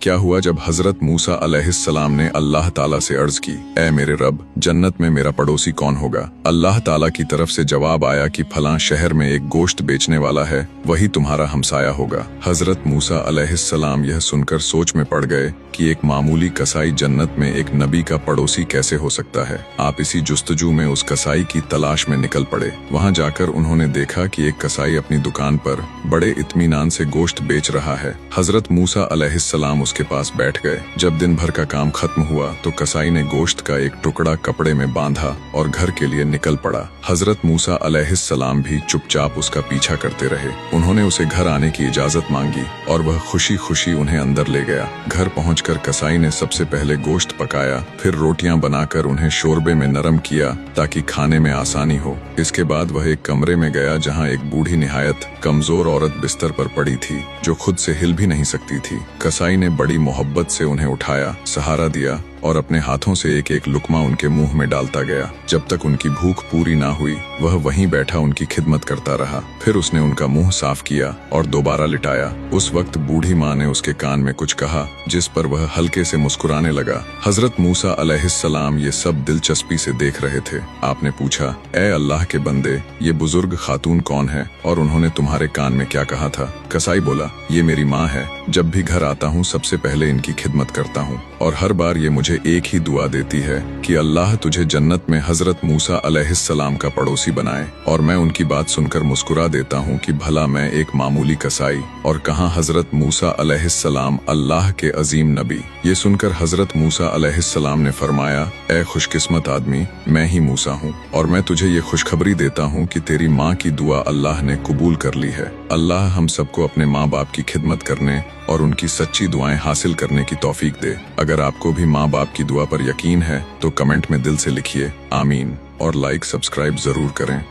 क्या हुआ जब हजरत मूसा अलैहिस्सलाम ने अल्लाह ताला से अर्ज की, ऐ मेरे रब, जन्नत में मेरा पड़ोसी कौन होगा? अल्लाह ताला की तरफ से जवाब आया कि फलां शहर में एक गोश्त बेचने वाला है, वही तुम्हारा हमसाया होगा। हजरत मूसा अलैहिस्सलाम यह सुनकर सोच में पड़ गए कि एक मामूली कसाई जन्नत में एक नबी का पड़ोसी कैसे हो सकता है। आप इसी जुस्तजू में उस कसाई की तलाश में निकल पड़े। वहां जाकर उन्होंने देखा कि एक कसाई अपनी दुकान पर बड़े इत्मीनान से गोश्त बेच रहा है। हजरत मूसा अलैहिस्सलाम उसके पास बैठ गए। जब दिन भर का काम खत्म हुआ तो कसाई ने गोश्त का एक टुकड़ा कपड़े में बांधा और घर के लिए निकल पड़ा। हजरत मूसा अलैहिस्सलाम भी चुपचाप उसका पीछा करते रहे। उन्होंने उसे घर आने की इजाजत मांगी और वह खुशी खुशी उन्हें अंदर ले गया। घर पहुंचकर कसाई ने सबसे पहले गोश्त पकाया, फिर रोटियां बनाकर उन्हें शोरबे में नरम किया ताकि खाने में आसानी हो। इसके बाद वह एक कमरे में गया जहां एक बूढ़ी निहायत कमजोर औरत बिस्तर पर पड़ी थी जो खुद से हिल भी नहीं सकती थी। कसाई ने बड़ी मोहब्बत से उन्हें उठाया, सहारा दिया और अपने हाथों से एक एक लुकमा उनके मुंह में डालता गया। जब तक उनकी भूख पूरी ना हुई वह वहीं बैठा उनकी खिदमत करता रहा। फिर उसने उनका मुंह साफ किया और दोबारा लिटाया। उस वक्त बूढ़ी माँ ने उसके कान में कुछ कहा जिस पर वह हल्के से मुस्कुराने लगा। हजरत मूसा अलैहिस्सलाम ये सब दिलचस्पी से देख रहे थे। आपने पूछा, ऐ अल्लाह के बंदे, ये बुजुर्ग खातून कौन है और उन्होंने तुम्हारे कान में क्या कहा था? कसाई बोला, ये मेरी माँ है। जब भी घर आता हूँ सबसे पहले इनकी खिदमत करता हूँ और हर बार ये मुझे एक ही दुआ देती है कि अल्लाह तुझे जन्नत में हजरत मूसा अलैहिस्सलाम का पड़ोसी बनाए। और मैं उनकी बात सुनकर मुस्कुरा देता हूँ कि भला मैं एक मामूली कसाई और कहाँ हजरत मूसा अलैहिस्सलाम अल्लाह के अजीम नबी। ये सुनकर हजरत मूसा अलैहिस्सलाम ने फरमाया, ऐ खुशकिस्मत आदमी, मैं ही मूसा हूँ और मैं तुझे ये खुशखबरी देता हूँ कि तेरी माँ की दुआ अल्लाह ने कबूल कर ली है। अल्लाह हम सबको अपने माँ बाप की खिदमत करने और उनकी सच्ची दुआएं हासिल करने की तौफीक दे। अगर आपको भी माँ बाप की दुआ पर यकीन है तो कमेंट में दिल से लिखिए आमीन और लाइक सब्सक्राइब जरूर करें।